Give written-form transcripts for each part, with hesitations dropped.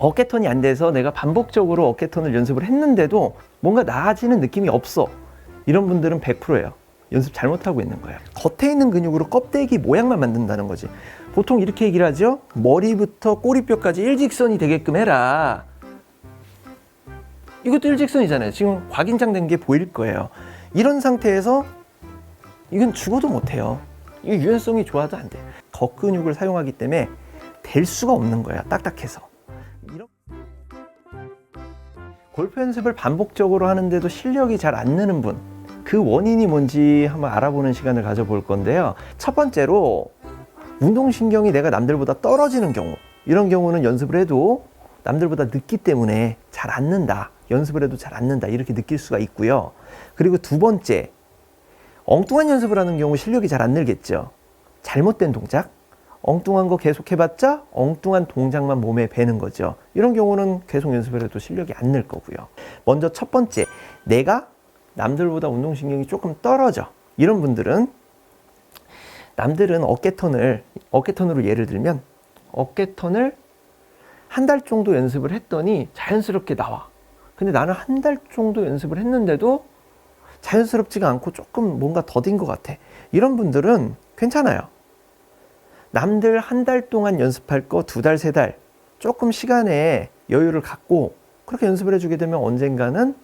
어깨턴이 안 돼서 내가 반복적으로 어깨턴을 연습을 했는데도 뭔가 나아지는 느낌이 없어. 이런 분들은 100%예요. 연습 잘못하고 있는 거예요. 겉에 있는 근육으로 껍데기 모양만 만든다는 거지. 보통 이렇게 얘기를 하죠. 머리부터 꼬리뼈까지 일직선이 되게끔 해라. 이것도 일직선이잖아요. 지금 곽인장된 게 보일 거예요. 이런 상태에서 이건 죽어도 못해요. 이게 유연성이 좋아도 안 돼. 겉근육을 사용하기 때문에 될 수가 없는 거야. 딱딱해서. 골프 연습을 반복적으로 하는데도 실력이 잘 안 느는 분, 그 원인이 뭔지 한번 알아보는 시간을 가져볼 건데요. 첫 번째로 운동신경이 내가 남들보다 떨어지는 경우, 이런 경우는 연습을 해도 남들보다 늦기 때문에 잘 안 는다, 연습을 해도 잘 안 는다, 이렇게 느낄 수가 있고요. 그리고 두 번째, 엉뚱한 연습을 하는 경우 실력이 잘 안 늘겠죠. 잘못된 동작, 엉뚱한 거 계속 해봤자 엉뚱한 동작만 몸에 배는 거죠. 이런 경우는 계속 연습을 해도 실력이 안 늘 거고요. 먼저 첫 번째, 내가 남들보다 운동신경이 조금 떨어져. 이런 분들은, 남들은 어깨턴으로 예를 들면 어깨턴을 한 달 정도 연습을 했더니 자연스럽게 나와. 근데 나는 한 달 정도 연습을 했는데도 자연스럽지가 않고 조금 뭔가 더딘 것 같아. 이런 분들은 괜찮아요. 남들 한 달 동안 연습할 거 2달, 3달 조금 시간에 여유를 갖고 그렇게 연습을 해주게 되면 언젠가는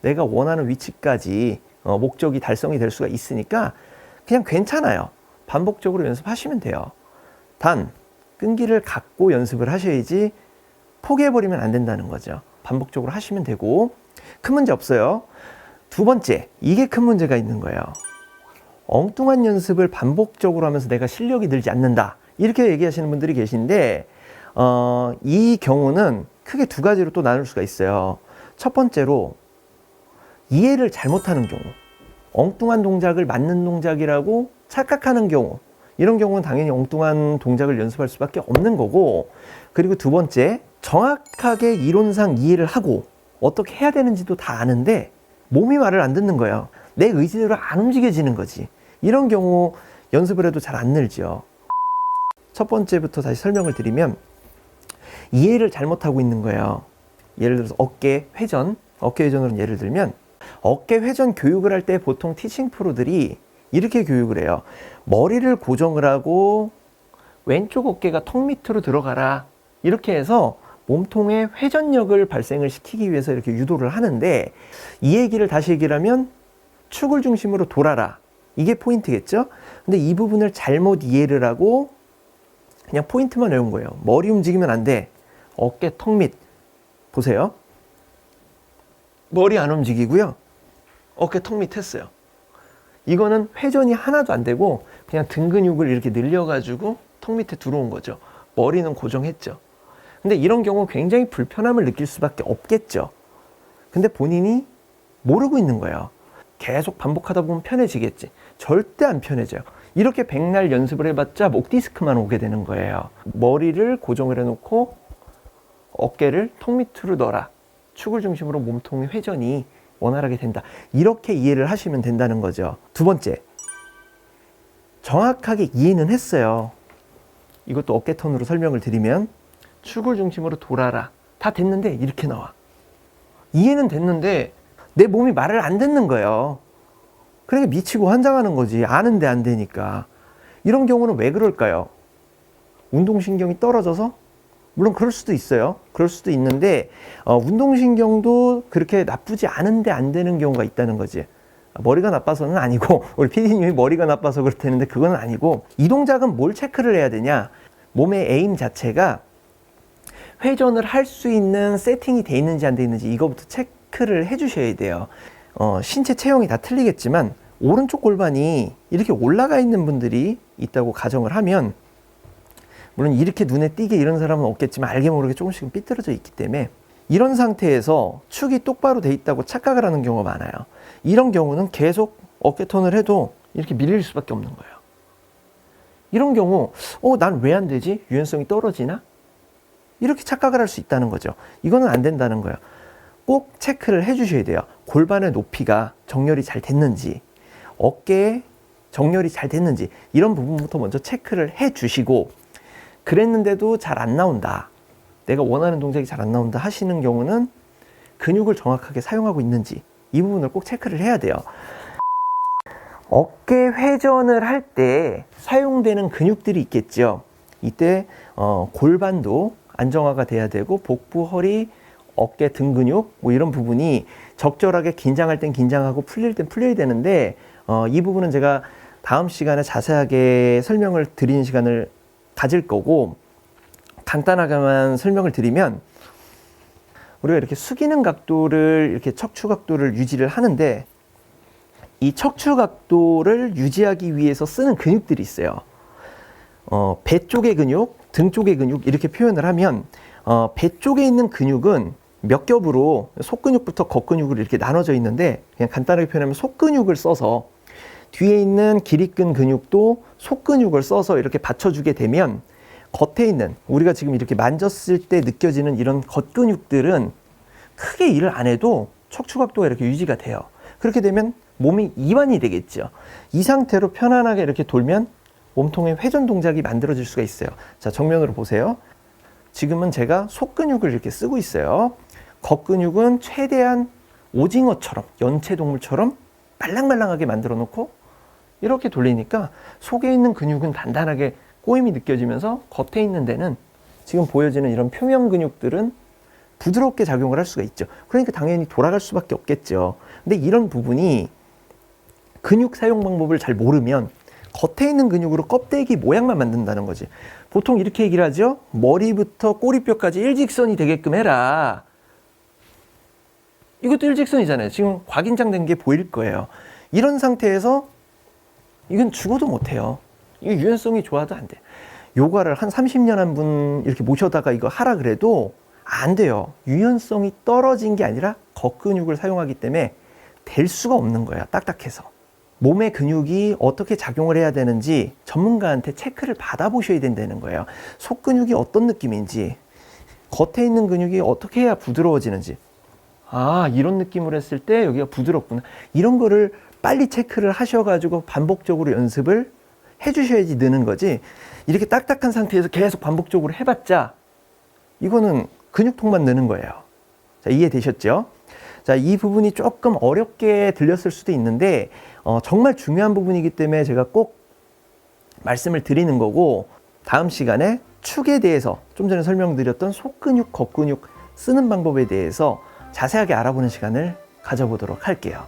내가 원하는 위치까지 목적이 달성이 될 수가 있으니까 그냥 괜찮아요. 반복적으로 연습하시면 돼요. 단 끈기를 갖고 연습을 하셔야지 포기해버리면 안 된다는 거죠. 반복적으로 하시면 되고 큰 문제 없어요. 두 번째, 이게 큰 문제가 있는 거예요. 엉뚱한 연습을 반복적으로 하면서 내가 실력이 늘지 않는다, 이렇게 얘기하시는 분들이 계신데 이 경우는 크게 두 가지로 또 나눌 수가 있어요. 첫 번째로 이해를 잘못하는 경우, 엉뚱한 동작을 맞는 동작이라고 착각하는 경우, 이런 경우는 당연히 엉뚱한 동작을 연습할 수밖에 없는 거고, 그리고 두 번째, 정확하게 이론상 이해를 하고 어떻게 해야 되는지도 다 아는데 몸이 말을 안 듣는 거예요. 내 의지대로 안 움직여지는 거지. 이런 경우 연습을 해도 잘 안 늘죠. 첫 번째부터 다시 설명을 드리면 이해를 잘못하고 있는 거예요. 예를 들어서 어깨 회전으로 예를 들면 어깨 회전 교육을 할 때 보통 티칭 프로들이 이렇게 교육을 해요. 머리를 고정을 하고 왼쪽 어깨가 턱 밑으로 들어가라, 이렇게 해서 몸통에 회전력을 발생을 시키기 위해서 이렇게 유도를 하는데, 이 얘기를 다시 얘기를 하면 축을 중심으로 돌아라, 이게 포인트겠죠. 근데 이 부분을 잘못 이해를 하고 그냥 포인트만 외운 거예요. 머리 움직이면 안 돼. 어깨 턱 밑 보세요. 머리 안 움직이고요. 어깨 턱 밑 했어요. 이거는 회전이 하나도 안 되고 그냥 등 근육을 이렇게 늘려가지고 턱 밑에 들어온 거죠. 머리는 고정했죠. 근데 이런 경우 굉장히 불편함을 느낄 수밖에 없겠죠. 근데 본인이 모르고 있는 거예요. 계속 반복하다 보면 편해지겠지. 절대 안 편해져요. 이렇게 백날 연습을 해봤자 목 디스크만 오게 되는 거예요. 머리를 고정을 해놓고 어깨를 턱 밑으로 넣어라. 축을 중심으로 몸통의 회전이 원활하게 된다. 이렇게 이해를 하시면 된다는 거죠. 두 번째, 정확하게 이해는 했어요. 이것도 어깨턴으로 설명을 드리면 축을 중심으로 돌아라. 다 됐는데 이렇게 나와. 이해는 됐는데 내 몸이 말을 안 듣는 거예요. 그러니까 미치고 환장하는 거지. 아는데 안 되니까. 이런 경우는 왜 그럴까요? 운동신경이 떨어져서? 물론 그럴 수도 있어요. 그럴 수도 있는데 운동신경도 그렇게 나쁘지 않은데 안 되는 경우가 있다는 거지. 머리가 나빠서는 아니고, 우리 PD님이 머리가 나빠서 그렇다는데 그건 아니고, 이 동작은 뭘 체크를 해야 되냐, 몸의 에임 자체가 회전을 할 수 있는 세팅이 돼 있는지 안 돼 있는지 이거부터 체크를 해 주셔야 돼요. 신체 체형이 다 틀리겠지만 오른쪽 골반이 이렇게 올라가 있는 분들이 있다고 가정을 하면, 물론 이렇게 눈에 띄게 이런 사람은 없겠지만 알게 모르게 조금씩은 삐뚤어져 있기 때문에 이런 상태에서 축이 똑바로 돼 있다고 착각을 하는 경우가 많아요. 이런 경우는 계속 어깨턴을 해도 이렇게 밀릴 수밖에 없는 거예요. 이런 경우 난 왜 안 되지? 유연성이 떨어지나? 이렇게 착각을 할 수 있다는 거죠. 이거는 안 된다는 거예요. 꼭 체크를 해 주셔야 돼요. 골반의 높이가 정렬이 잘 됐는지, 어깨에 정렬이 잘 됐는지, 이런 부분부터 먼저 체크를 해 주시고, 그랬는데도 잘 안 나온다, 내가 원하는 동작이 잘 안 나온다 하시는 경우는 근육을 정확하게 사용하고 있는지 이 부분을 꼭 체크를 해야 돼요. 어깨 회전을 할 때 사용되는 근육들이 있겠죠. 이때 골반도 안정화가 돼야 되고 복부, 허리, 어깨, 등 근육 뭐 이런 부분이 적절하게 긴장할 땐 긴장하고 풀릴 땐 풀려야 되는데 이 부분은 제가 다음 시간에 자세하게 설명을 드리는 시간을 가질 거고, 간단하게만 설명을 드리면 우리가 이렇게 숙이는 각도를 이렇게 척추 각도를 유지를 하는데 이 척추 각도를 유지하기 위해서 쓰는 근육들이 있어요. 배 쪽의 근육, 등 쪽의 근육 이렇게 표현을 하면 배 쪽에 있는 근육은 몇 겹으로 속근육부터 겉근육으로 이렇게 나눠져 있는데 그냥 간단하게 표현하면 속근육을 써서 뒤에 있는 기립근 근육도 속근육을 써서 이렇게 받쳐주게 되면 겉에 있는 우리가 지금 이렇게 만졌을 때 느껴지는 이런 겉근육들은 크게 일을 안 해도 척추 각도가 이렇게 유지가 돼요. 그렇게 되면 몸이 이완이 되겠죠. 이 상태로 편안하게 이렇게 돌면 몸통의 회전 동작이 만들어질 수가 있어요. 자, 정면으로 보세요. 지금은 제가 속근육을 이렇게 쓰고 있어요. 겉근육은 최대한 오징어처럼, 연체동물처럼 말랑말랑하게 만들어 놓고 이렇게 돌리니까 속에 있는 근육은 단단하게 꼬임이 느껴지면서 겉에 있는 데는 지금 보여지는 이런 표면 근육들은 부드럽게 작용을 할 수가 있죠. 그러니까 당연히 돌아갈 수밖에 없겠죠. 근데 이런 부분이 근육 사용 방법을 잘 모르면 겉에 있는 근육으로 껍데기 모양만 만든다는 거지. 보통 이렇게 얘기를 하죠. 머리부터 꼬리뼈까지 일직선이 되게끔 해라. 이것도 일직선이잖아요. 지금 곽인장된 게 보일 거예요. 이런 상태에서 이건 죽어도 못해요. 이게 유연성이 좋아도 안 돼. 요가를 한 30년 한 분 이렇게 모셔다가 이거 하라 그래도 안 돼요. 유연성이 떨어진 게 아니라 겉근육을 사용하기 때문에 될 수가 없는 거야. 딱딱해서. 몸의 근육이 어떻게 작용을 해야 되는지 전문가한테 체크를 받아보셔야 된다는 거예요. 속근육이 어떤 느낌인지, 겉에 있는 근육이 어떻게 해야 부드러워지는지. 아, 이런 느낌을 했을 때 여기가 부드럽구나. 이런 거를 빨리 체크를 하셔가지고 반복적으로 연습을 해주셔야지 느는 거지. 이렇게 딱딱한 상태에서 계속 반복적으로 해봤자 이거는 근육통만 느는 거예요. 자, 이해되셨죠? 자, 이 부분이 조금 어렵게 들렸을 수도 있는데 정말 중요한 부분이기 때문에 제가 꼭 말씀을 드리는 거고, 다음 시간에 축에 대해서 좀 전에 설명드렸던 속근육, 겉근육 쓰는 방법에 대해서 자세하게 알아보는 시간을 가져보도록 할게요.